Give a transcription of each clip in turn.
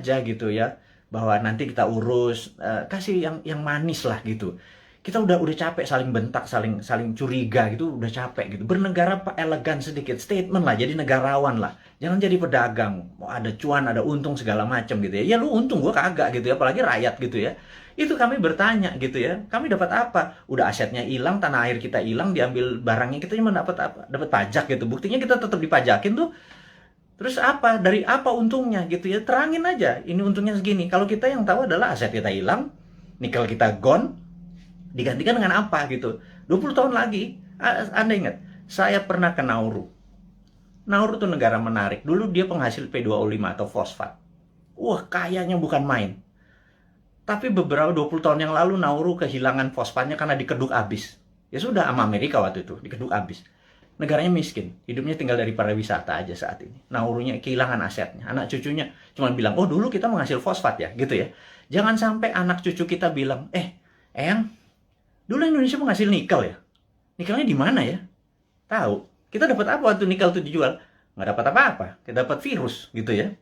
aja gitu ya, bahwa nanti kita urus, kasih yang manis lah gitu. Kita udah capek saling bentak, saling saling curiga gitu, udah capek gitu. Bernegara elegan sedikit, statement lah, jadi negarawan lah. Jangan jadi pedagang, mau ada cuan, ada untung segala macam gitu ya. Ya lu untung, gua kagak gitu ya, apalagi rakyat gitu ya. Itu kami bertanya gitu ya. Kami dapat apa? Udah asetnya hilang, tanah air kita hilang, diambil barangnya, kita cuma dapat apa? Dapat pajak gitu. Buktinya kita tetap dipajakin tuh. Terus apa? Dari apa untungnya gitu ya? Terangin aja. Ini untungnya segini. Kalau kita yang tahu adalah aset kita hilang, nikel kita gone, digantikan dengan apa gitu. 20 tahun lagi, Anda ingat, saya pernah ke Nauru. Nauru tuh negara menarik. Dulu dia penghasil P2O5 atau fosfat. Wah, kayanya bukan main. Tapi beberapa 20 tahun yang lalu Nauru kehilangan fosfatnya karena dikeduk abis. Ya sudah, sama Amerika waktu itu, dikeduk abis. Negaranya miskin, hidupnya tinggal dari pariwisata aja saat ini. Naurunya kehilangan asetnya. Anak cucunya cuma bilang, oh dulu kita menghasil fosfat ya, gitu ya. Jangan sampai anak cucu kita bilang, Eyang, dulu Indonesia menghasil nikel ya? Nikelnya di mana ya? Tahu. Kita dapat apa waktu nikel itu dijual? Nggak dapat apa-apa. Kita dapat virus, gitu ya.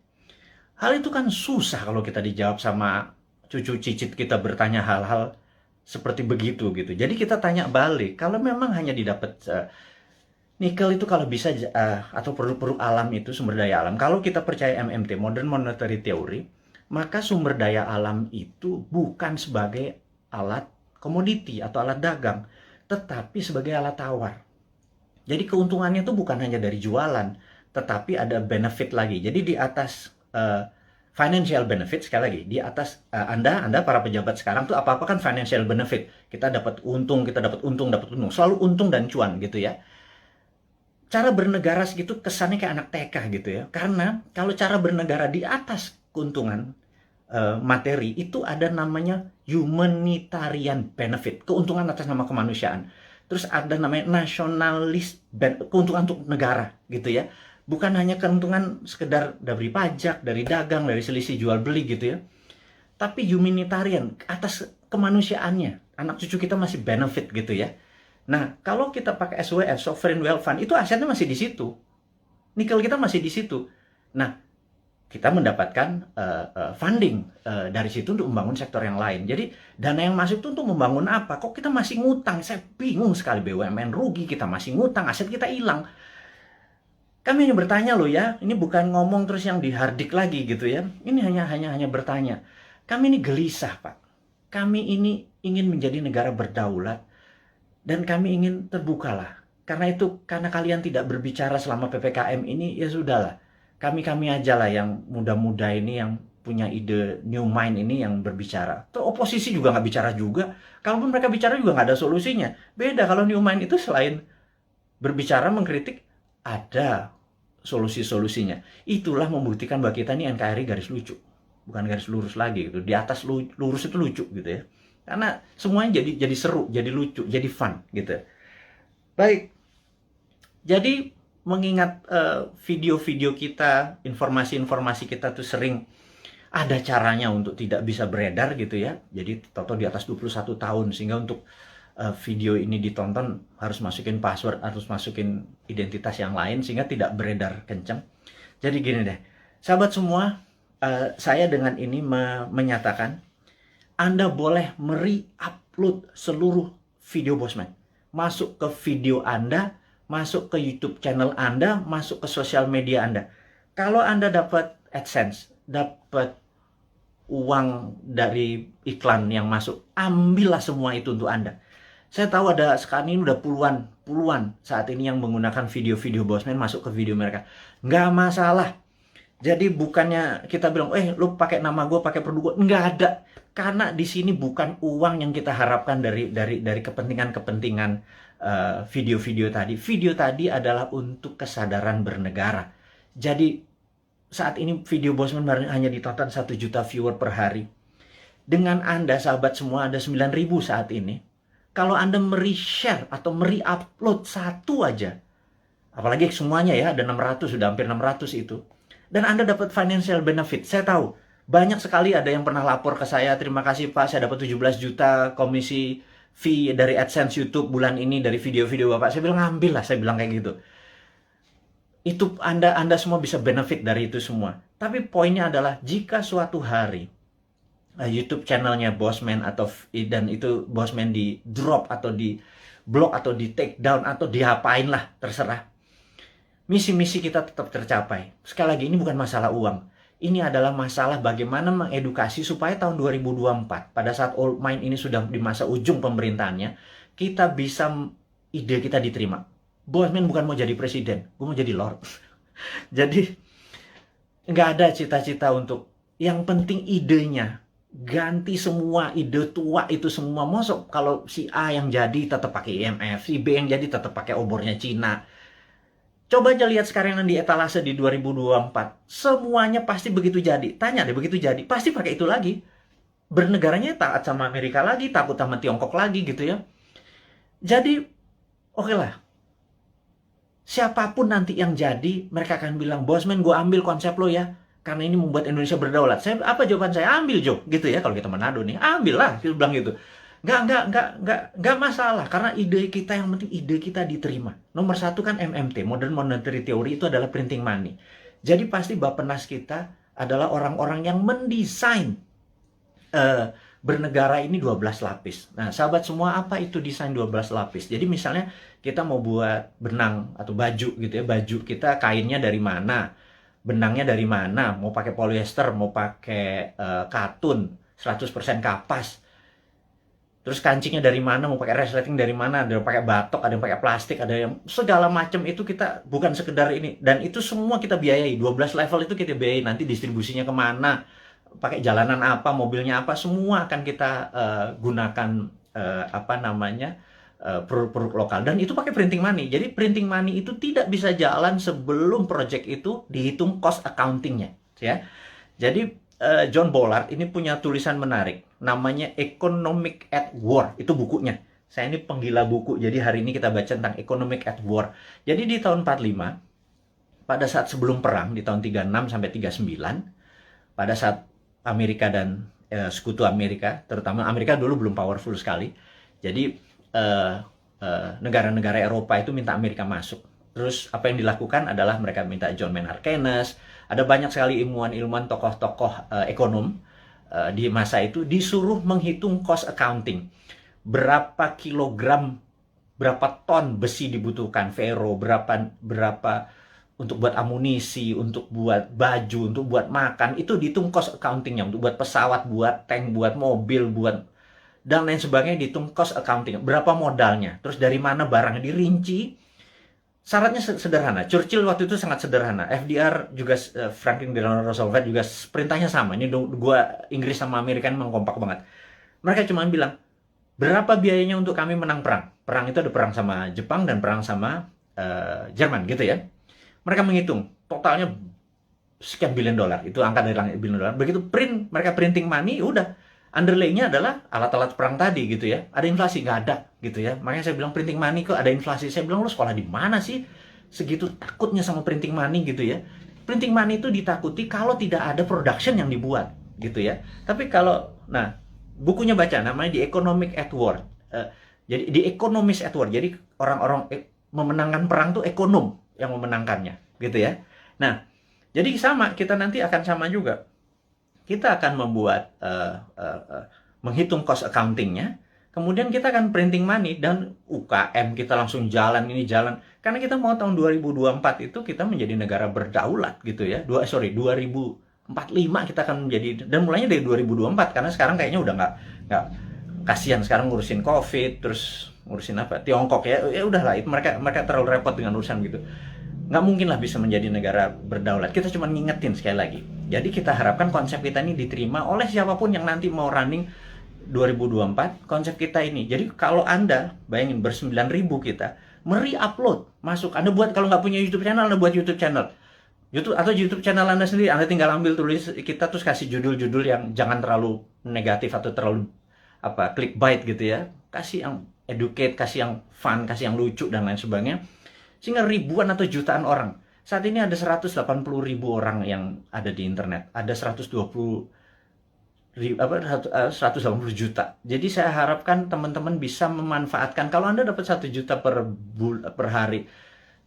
Hal itu kan susah kalau kita dijawab sama cucu cicit kita bertanya hal-hal seperti begitu gitu. Jadi kita tanya balik, kalau memang hanya didapat nikel itu kalau bisa atau produk-produk alam itu sumber daya alam. Kalau kita percaya MMT, Modern Monetary Theory, maka sumber daya alam itu bukan sebagai alat komoditi atau alat dagang, tetapi sebagai alat tawar. Jadi keuntungannya itu bukan hanya dari jualan, tetapi ada benefit lagi. Jadi di atas financial benefit, sekali lagi, di atas Anda para pejabat sekarang tuh apa-apa kan financial benefit. Kita dapat untung, dapat untung. Selalu untung dan cuan gitu ya. Cara bernegara segitu kesannya kayak anak TK gitu ya. Karena kalau cara bernegara di atas keuntungan materi, itu ada namanya humanitarian benefit, keuntungan atas nama kemanusiaan. Terus ada namanya nasionalis, keuntungan untuk negara gitu ya. Bukan hanya keuntungan sekedar dari pajak, dari dagang, dari selisih jual beli gitu ya. Tapi humanitarian, atas kemanusiaannya. Anak cucu kita masih benefit gitu ya. Nah, kalau kita pakai SWF, Sovereign Wealth Fund, itu asetnya masih di situ. Nikel kita masih di situ. Nah, kita mendapatkan funding dari situ untuk membangun sektor yang lain. Jadi, dana yang masuk itu untuk membangun apa? Kok kita masih ngutang? Saya bingung sekali, BUMN rugi, kita masih ngutang, aset kita hilang. Kami hanya bertanya loh ya, ini bukan ngomong terus yang dihardik lagi gitu ya. Ini hanya bertanya. Kami ini gelisah, Pak. Kami ini ingin menjadi negara berdaulat, dan kami ingin terbukalah. Karena itu, karena kalian tidak berbicara selama PPKM ini, ya sudahlah. Kami aja lah yang muda-muda ini, yang punya ide new mind ini yang berbicara. Tuh oposisi juga nggak bicara juga. Kalaupun mereka bicara juga nggak ada solusinya. Beda kalau new mind itu selain berbicara, mengkritik, ada solusi-solusinya. Itulah membuktikan bahwa kita ini NKRI garis lucu. Bukan garis lurus lagi gitu. Di atas lurus itu lucu gitu ya. Karena semuanya jadi seru, jadi lucu, jadi fun gitu. Baik. Jadi mengingat video-video kita, informasi-informasi kita tuh sering ada caranya untuk tidak bisa beredar gitu ya. Jadi toto di atas 21 tahun, sehingga untuk video ini ditonton harus masukin password, harus masukin identitas yang lain sehingga tidak beredar kencang. Jadi gini deh, sahabat semua, saya dengan ini menyatakan Anda boleh upload seluruh video Bosman. Masuk ke video Anda, masuk ke YouTube channel Anda, masuk ke sosial media Anda. Kalau Anda dapat AdSense, dapat uang dari iklan yang masuk, ambillah semua itu untuk Anda. Saya tahu ada sekarang ini udah puluhan saat ini yang menggunakan video-video Bosman masuk ke video mereka. Nggak masalah. Jadi bukannya kita bilang, lu pakai nama gue, pakai produk gue. Nggak ada. Karena di sini bukan uang yang kita harapkan dari kepentingan-kepentingan video-video tadi. Video tadi adalah untuk kesadaran bernegara. Jadi saat ini video Bosman hanya ditonton 1 juta viewer per hari. Dengan Anda, sahabat semua, ada 9.000 saat ini. Kalau Anda share atau upload satu aja, apalagi semuanya ya, ada 600, sudah hampir 600 itu. Dan Anda dapat financial benefit. Saya tahu, banyak sekali ada yang pernah lapor ke saya, terima kasih Pak, saya dapat 17 juta komisi fee dari AdSense YouTube bulan ini, dari video-video Bapak. Saya bilang, ambil lah, saya bilang kayak gitu. Itu Anda semua bisa benefit dari itu semua. Tapi poinnya adalah jika suatu hari YouTube channelnya Bosman dan itu Bosman di drop atau di blok atau di take down atau diapain lah, terserah. Misi-misi kita tetap tercapai. Sekali lagi, ini bukan masalah uang. Ini adalah masalah bagaimana mengedukasi supaya tahun 2024, pada saat old mind ini sudah di masa ujung pemerintahannya, kita bisa, ide kita diterima. Bosman bukan mau jadi presiden, gue mau jadi lord. Jadi, nggak ada cita-cita untuk, yang penting idenya. Ganti semua ide tua itu semua. Mosok kalau si A yang jadi tetap pakai IMF, si B yang jadi tetap pakai obornya Cina. Coba aja lihat sekarang yang di etalase di 2024. Semuanya pasti begitu jadi. Tanya deh, begitu jadi, pasti pakai itu lagi. Bernegaranya taat sama Amerika lagi, takut sama Tiongkok lagi gitu ya. Jadi, oke lah. Siapapun nanti yang jadi, mereka akan bilang, Bosman, gue ambil konsep lo ya. Karena ini membuat Indonesia berdaulat. Apa jawaban saya? Ambil, Jo. Gitu ya, kalau kita Manado nih. Ambil lah, kita bilang gitu. Nggak masalah. Karena ide kita, yang penting ide kita diterima. Nomor satu kan MMT, Modern Monetary Theory, itu adalah printing money. Jadi pasti Bappenas kita adalah orang-orang yang mendesain bernegara ini 12 lapis. Nah, sahabat semua, apa itu desain 12 lapis? Jadi misalnya kita mau buat benang atau baju gitu ya. Baju kita kainnya dari mana? Benangnya dari mana? Mau pakai polyester, mau pakai katun, 100% kapas. Terus kancingnya dari mana? Mau pakai resleting dari mana? Ada yang pakai batok, ada yang pakai plastik, ada yang segala macam. Itu kita bukan sekedar ini. Dan itu semua kita biayai. 12 level itu kita biayai. Nanti distribusinya kemana? Pakai jalanan apa? Mobilnya apa? Semua akan kita gunakan produk-produk lokal. Dan itu pakai printing money. Jadi printing money itu tidak bisa jalan sebelum project itu dihitung cost accountingnya. Ya. Jadi John Bollard ini punya tulisan menarik, namanya Economic at War. Itu bukunya. Saya ini penggila buku, jadi hari ini kita baca tentang Economic at War. Jadi di tahun 45, pada saat sebelum perang, di tahun 36 sampai 39, pada saat Amerika dan sekutu Amerika, terutama Amerika dulu belum powerful sekali, jadi negara-negara Eropa itu minta Amerika masuk. Terus apa yang dilakukan adalah mereka minta John Maynard Keynes, ada banyak sekali ilmuwan-ilmuwan, tokoh-tokoh ekonom di masa itu disuruh menghitung cost accounting. Berapa kilogram, berapa ton besi dibutuhkan, ferro, berapa untuk buat amunisi, untuk buat baju, untuk buat makan, itu dihitung cost accountingnya. Untuk buat pesawat, buat tank, buat mobil, buat dan lain sebagainya dihitung cost accounting. Berapa modalnya, terus dari mana barangnya dirinci. Syaratnya sederhana. Churchill waktu itu sangat sederhana. FDR juga, Franklin Delano Roosevelt juga perintahnya sama. Ini dua Inggris sama Amerika memang kompak banget. Mereka cuma bilang, berapa biayanya untuk kami menang perang? Perang itu ada perang sama Jepang dan perang sama Jerman gitu ya. Mereka menghitung totalnya sekian billion dolar. Itu angka dari langit billion dolar. Begitu mereka printing money, udah. Underlay-nya adalah alat-alat perang tadi gitu ya. Ada inflasi? Nggak ada gitu ya. Makanya saya bilang printing money kok ada inflasi. Saya bilang, lu sekolah di mana sih? Segitu takutnya sama printing money gitu ya. Printing money itu ditakuti kalau tidak ada production yang dibuat gitu ya. Tapi kalau, nah, bukunya baca, namanya The Economic at War. Jadi The Economist at War. Jadi orang-orang memenangkan perang tuh ekonom yang memenangkannya gitu ya. Nah, jadi sama, kita nanti akan sama juga. Kita akan membuat menghitung cost accountingnya, kemudian kita akan printing money, dan UKM kita langsung jalan, karena kita mau tahun 2024 itu kita menjadi negara berdaulat gitu ya. 2045 kita akan menjadi, dan mulainya dari 2024, karena sekarang kayaknya udah nggak kasihan sekarang ngurusin COVID, terus ngurusin apa Tiongkok ya udahlah, itu mereka terlalu repot dengan urusan gitu. Nggak mungkin lah bisa menjadi negara berdaulat. Kita cuma ngingetin sekali lagi. Jadi kita harapkan konsep kita ini diterima oleh siapapun yang nanti mau running 2024, konsep kita ini. Jadi kalau Anda, bayangin ber-9.000 kita, upload masuk. Anda buat, kalau nggak punya YouTube channel, Anda buat YouTube channel. YouTube channel Anda sendiri, Anda tinggal ambil tulis kita, terus kasih judul-judul yang jangan terlalu negatif atau terlalu clickbait gitu ya. Kasih yang educate, kasih yang fun, kasih yang lucu, dan lain sebagainya. Sehingga ribuan atau jutaan orang. Saat ini ada 180.000 orang yang ada di internet. Ada 180 juta. Jadi saya harapkan teman-teman bisa memanfaatkan. Kalau Anda dapat 1 juta per hari,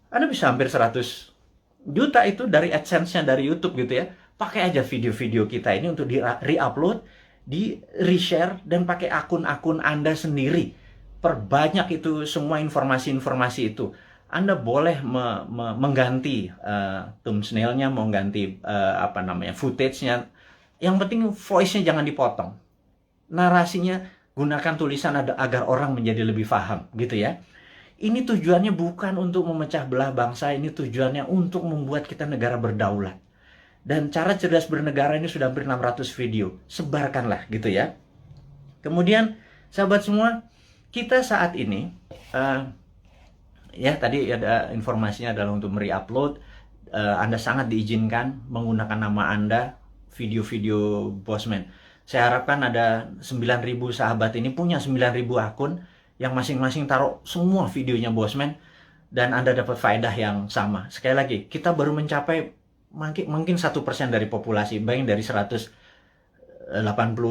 Anda bisa hampir 100 juta itu dari AdSense-nya dari YouTube gitu ya. pakai aja video-video kita ini untuk di re-upload, di reshare, dan pakai akun-akun Anda sendiri. Perbanyak itu semua informasi-informasi itu. Anda boleh mengganti thumbnail-nya, mengganti footage-nya. Yang penting voice-nya jangan dipotong. Narasinya gunakan tulisan agar orang menjadi lebih paham, gitu ya. Ini tujuannya bukan untuk memecah belah bangsa, ini tujuannya untuk membuat kita negara berdaulat. Dan cara cerdas bernegara ini sudah hampir 600 video. Sebarkanlah, gitu ya. Kemudian, sahabat semua, kita saat ini, ya tadi ada informasinya adalah untuk mereupload. Anda sangat diizinkan menggunakan nama Anda, video-video Bosman. Saya harapkan ada 9.000 sahabat ini punya 9.000 akun, yang masing-masing taruh semua videonya Bosman, dan Anda dapat faedah yang sama. Sekali lagi, kita baru mencapai mungkin 1% dari populasi, bayangin dari 180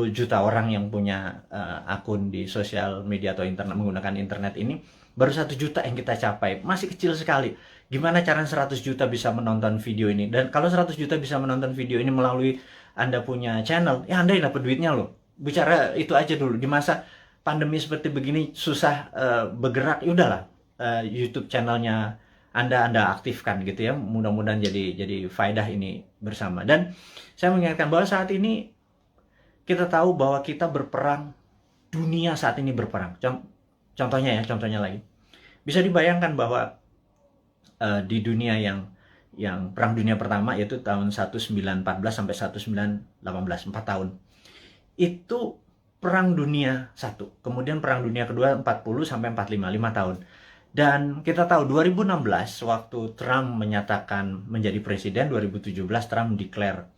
juta orang yang punya akun di sosial media atau internet, menggunakan internet ini, baru 1 juta yang kita capai, masih kecil sekali. Gimana cara 100 juta bisa menonton video ini? Dan kalau 100 juta bisa menonton video ini melalui Anda punya channel, ya Anda yang dapat duitnya loh. Bicara itu aja dulu, di masa pandemi seperti begini susah bergerak, ya udahlah, YouTube channelnya Anda aktifkan gitu ya. Mudah-mudahan jadi faedah ini bersama. Dan saya mengingatkan bahwa saat ini kita tahu bahwa kita berperang, dunia saat ini berperang. Contohnya lagi, bisa dibayangkan bahwa di dunia yang perang dunia pertama, yaitu tahun 1914 sampai 1918, 4 tahun. Itu Perang Dunia 1, kemudian Perang Dunia kedua 40 sampai 45, 5 tahun. Dan kita tahu 2016 waktu Trump menyatakan menjadi presiden, 2017 Trump declare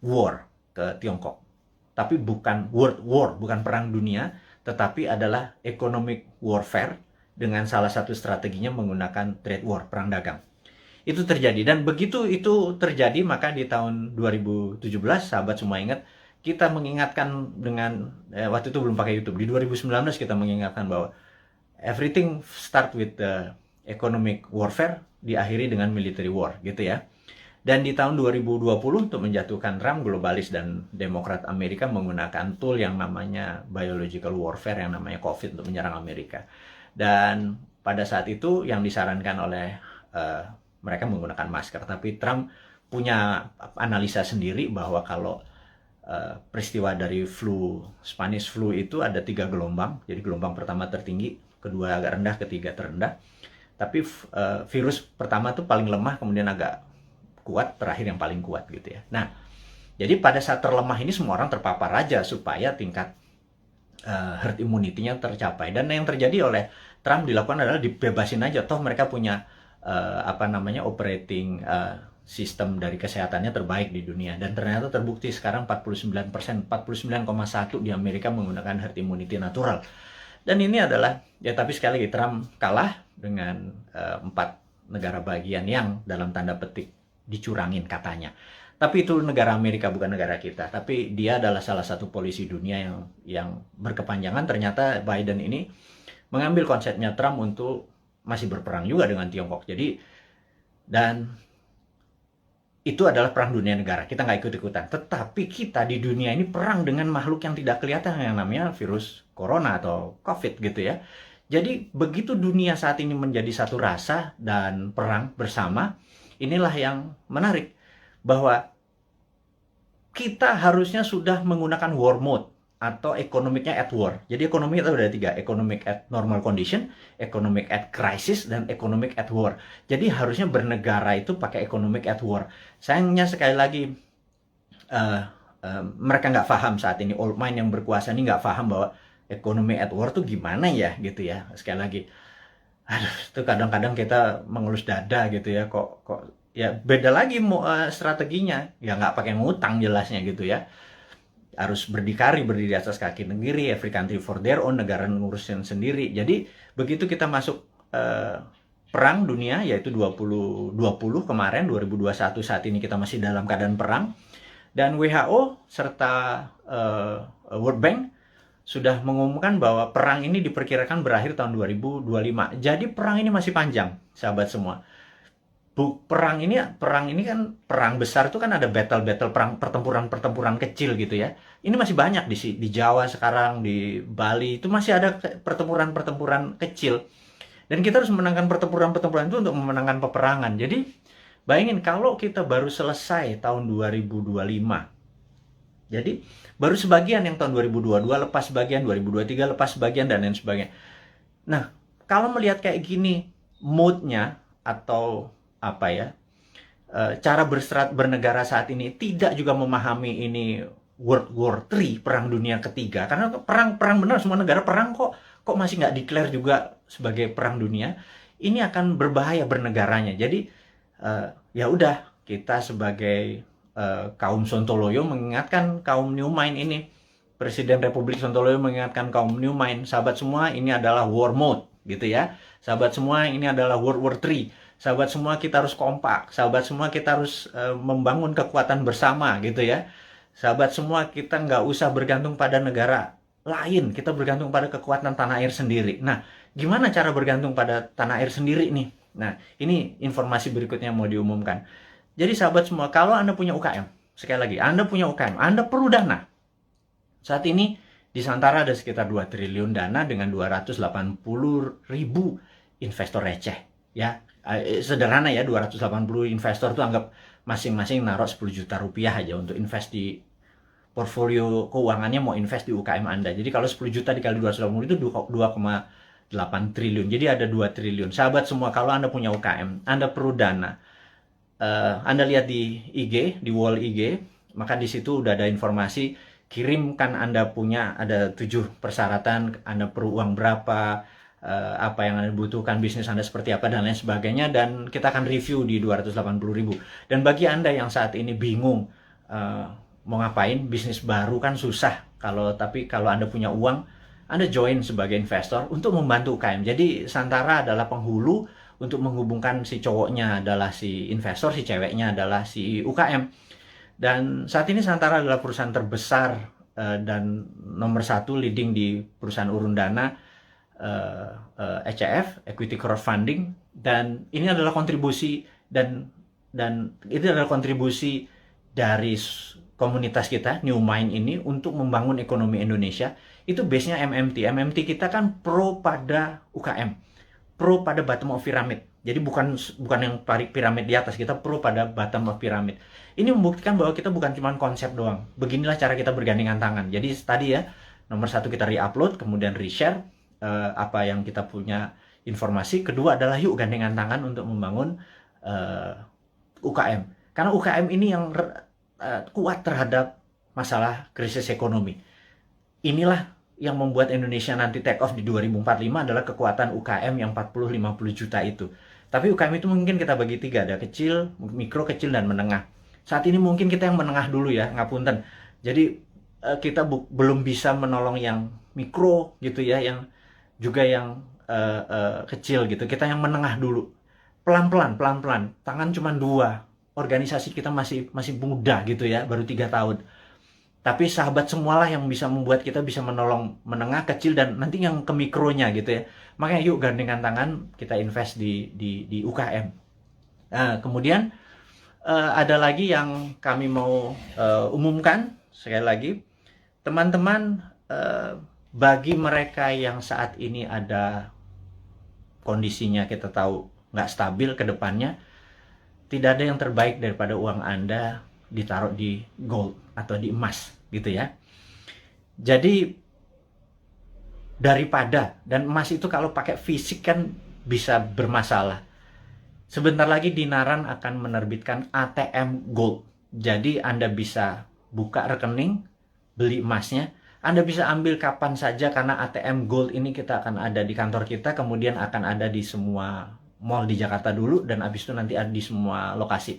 war ke Tiongkok. Tapi bukan world war, bukan perang dunia, tetapi adalah economic warfare dengan salah satu strateginya menggunakan trade war, perang dagang. Itu terjadi, dan begitu itu terjadi maka di tahun 2017, sahabat semua ingat, kita mengingatkan dengan waktu itu belum pakai YouTube. Di 2019 kita mengingatkan bahwa everything start with the economic warfare, diakhiri dengan military war, gitu ya. Dan di tahun 2020 untuk menjatuhkan Trump, globalis dan Demokrat Amerika menggunakan tool yang namanya biological warfare, yang namanya COVID, untuk menyerang Amerika. Dan pada saat itu yang disarankan oleh mereka menggunakan masker. Tapi Trump punya analisa sendiri bahwa kalau peristiwa dari Spanish flu itu ada 3 gelombang. Jadi gelombang pertama tertinggi, kedua agak rendah, ketiga terendah. Tapi virus pertama tuh paling lemah, kemudian agak kuat, terakhir yang paling kuat, gitu ya. Nah, jadi pada saat terlemah ini semua orang terpapar aja supaya tingkat herd immunity-nya tercapai. Dan yang terjadi oleh Trump dilakukan adalah dibebasin aja. Toh mereka punya operating sistem dari kesehatannya terbaik di dunia. Dan ternyata terbukti sekarang 49%, 49,1% di Amerika menggunakan herd immunity natural. Dan ini adalah, ya tapi sekali lagi Trump kalah dengan 4 negara bagian yang dalam tanda petik dicurangin katanya. Tapi itu negara Amerika, bukan negara kita. Tapi dia adalah salah satu polisi dunia yang berkepanjangan. Ternyata Biden ini mengambil konsepnya Trump untuk masih berperang juga dengan Tiongkok. Jadi, dan itu adalah perang dunia negara. Kita nggak ikut-ikutan. Tetapi kita di dunia ini perang dengan makhluk yang tidak kelihatan, yang namanya virus corona atau COVID, gitu ya. Jadi begitu dunia saat ini menjadi satu rasa dan perang bersama, inilah yang menarik. Bahwa kita harusnya sudah menggunakan war mode atau ekonomiknya at war. Jadi ekonomi itu ada 3, economic at normal condition, economic at crisis, dan economic at war. Jadi harusnya bernegara itu pakai economic at war. Sayangnya sekali lagi mereka nggak paham saat ini, old mind yang berkuasa ini nggak paham bahwa ekonomi at war tuh gimana ya, gitu ya. Sekali lagi, aduh, itu kadang-kadang kita mengelus dada gitu ya, kok ya beda lagi strateginya, ya nggak pakai ngutang jelasnya gitu ya. Harus berdikari, berdiri atas kaki sendiri, every country for their own, negara ngurusin sendiri. Jadi begitu kita masuk perang dunia, yaitu 2020 kemarin, 2021 saat ini kita masih dalam keadaan perang, dan WHO serta World Bank sudah mengumumkan bahwa perang ini diperkirakan berakhir tahun 2025. Jadi perang ini masih panjang, sahabat semua. Perang ini kan perang besar itu kan ada battle-battle perang pertempuran-pertempuran kecil gitu ya. Ini masih banyak di Jawa sekarang, di Bali itu masih ada pertempuran-pertempuran kecil. Dan kita harus memenangkan pertempuran-pertempuran itu untuk memenangkan peperangan. Jadi bayangin kalau kita baru selesai tahun 2025. Jadi baru sebagian yang tahun 2022 lepas sebagian, 2023 lepas sebagian dan lain sebagainya. Nah, kalau melihat kayak gini, moodnya atau apa ya, cara bernegara saat ini tidak juga memahami ini World War III, perang dunia ketiga, karena perang benar, semua negara perang kok masih nggak declare juga sebagai perang dunia. Ini akan berbahaya bernegaranya. Jadi ya udah, kita sebagai kaum Sontoloyo mengingatkan kaum New Mind ini, Presiden Republik Sontoloyo mengingatkan kaum New Mind, sahabat semua, ini adalah war mode gitu ya. Sahabat semua, ini adalah World War III. Sahabat semua, kita harus kompak. Sahabat semua, kita harus membangun kekuatan bersama gitu ya. Sahabat semua, kita nggak usah bergantung pada negara lain. Kita bergantung pada kekuatan tanah air sendiri. Nah, gimana cara bergantung pada tanah air sendiri nih? Nah, ini informasi berikutnya mau diumumkan. Jadi sahabat semua, kalau Anda punya UKM, sekali lagi, Anda punya UKM, Anda perlu dana. Saat ini di Santara ada sekitar 2 triliun dana dengan 280.000 investor receh. Ya, sederhana ya, 280 investor itu anggap masing-masing naruh 10 juta rupiah aja untuk invest di portfolio keuangannya, mau invest di UKM Anda. Jadi kalau 10 juta dikali 280 itu 2,8 triliun. Jadi ada 2 triliun. Sahabat semua, kalau Anda punya UKM, Anda perlu dana. Anda lihat di IG, di wall IG, maka di situ udah ada informasi, kirimkan Anda punya, ada 7 persyaratan, Anda perlu uang berapa, apa yang Anda butuhkan, bisnis Anda seperti apa, dan lain sebagainya, dan kita akan review di 280.000. Dan bagi Anda yang saat ini bingung mau ngapain, bisnis baru kan susah, tapi kalau Anda punya uang, Anda join sebagai investor untuk membantu UKM. Jadi Santara adalah penghulu untuk menghubungkan si cowoknya adalah si investor, si ceweknya adalah si UKM. Dan saat ini Santara adalah perusahaan terbesar dan nomor 1 leading di perusahaan urun dana ECF, Equity Crowdfunding, dan ini adalah kontribusi dan itu adalah kontribusi dari komunitas kita New Mind ini untuk membangun ekonomi Indonesia. Itu base-nya MMT. MMT kita kan pro pada UKM. Pro pada bottom of pyramid. Jadi bukan yang piramid di atas, kita pro pada bottom of pyramid. Ini membuktikan bahwa kita bukan cuma konsep doang. Beginilah cara kita bergandengan tangan. Jadi tadi ya, nomor 1 kita re-upload, kemudian re-share apa yang kita punya informasi. Kedua adalah yuk gandengan tangan untuk membangun UKM. Karena UKM ini yang kuat terhadap masalah krisis ekonomi. Inilah yang membuat Indonesia nanti take off di 2045 adalah kekuatan UKM yang 40-50 juta itu. Tapi UKM itu mungkin kita bagi 3, ada kecil, mikro, kecil, dan menengah. Saat ini mungkin kita yang menengah dulu ya, ngapunten. Jadi kita belum bisa menolong yang mikro gitu ya, yang juga yang kecil gitu. Kita yang menengah dulu. Pelan-pelan. Tangan cuma 2. Organisasi kita masih muda gitu ya, baru 3 tahun. Tapi sahabat semualah yang bisa membuat kita bisa menolong menengah, kecil, dan nanti yang ke mikronya gitu ya. Makanya yuk gandengan tangan, kita invest di UKM. Nah, kemudian ada lagi yang kami mau umumkan, sekali lagi. Teman-teman, bagi mereka yang saat ini ada kondisinya kita tahu nggak stabil ke depannya, tidak ada yang terbaik daripada uang Anda ditaruh di gold atau di emas gitu ya. Jadi daripada, dan emas itu kalau pakai fisik kan bisa bermasalah. Sebentar lagi Dinaran akan menerbitkan ATM gold. Jadi Anda bisa buka rekening, beli emasnya, Anda bisa ambil kapan saja karena ATM gold ini kita akan ada di kantor kita, kemudian akan ada di semua mall di Jakarta dulu, dan habis itu nanti ada di semua lokasi.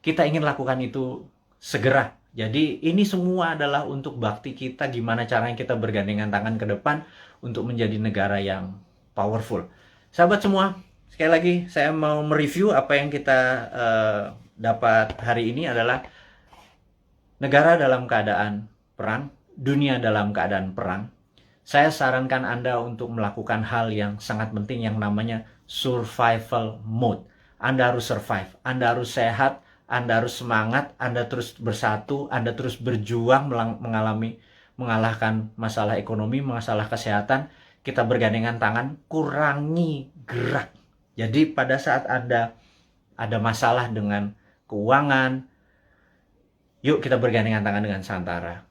Kita ingin lakukan itu segera. Jadi ini semua adalah untuk bakti kita, gimana caranya kita bergandengan tangan ke depan untuk menjadi negara yang powerful. Sahabat semua, sekali lagi saya mau mereview apa yang kita dapat hari ini adalah negara dalam keadaan perang, dunia dalam keadaan perang. Saya sarankan Anda untuk melakukan hal yang sangat penting yang namanya survival mode. Anda harus survive, Anda harus sehat, Anda harus semangat, Anda terus bersatu, Anda terus berjuang mengalahkan masalah ekonomi, masalah kesehatan. Kita bergandengan tangan, kurangi gerak. Jadi pada saat Anda ada masalah dengan keuangan, yuk kita bergandengan tangan dengan Santara.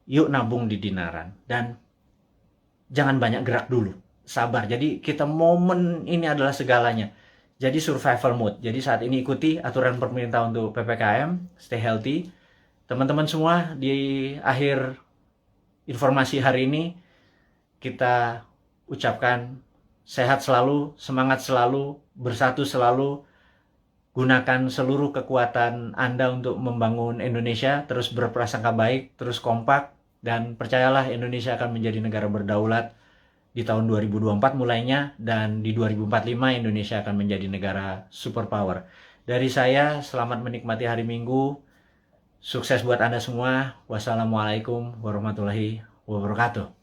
Yuk nabung di Dinaran. Dan jangan banyak gerak dulu. Sabar. Jadi kita momen ini adalah segalanya. Jadi survival mode. Jadi saat ini ikuti aturan pemerintah untuk PPKM. Stay healthy. Teman-teman semua, di akhir informasi hari ini, kita ucapkan sehat selalu, semangat selalu, bersatu selalu. Gunakan seluruh kekuatan Anda untuk membangun Indonesia, terus berprasangka baik, terus kompak, dan percayalah Indonesia akan menjadi negara berdaulat di tahun 2024 mulainya, dan di 2045 Indonesia akan menjadi negara superpower. Dari saya, selamat menikmati hari Minggu. Sukses buat Anda semua. Wassalamualaikum warahmatullahi wabarakatuh.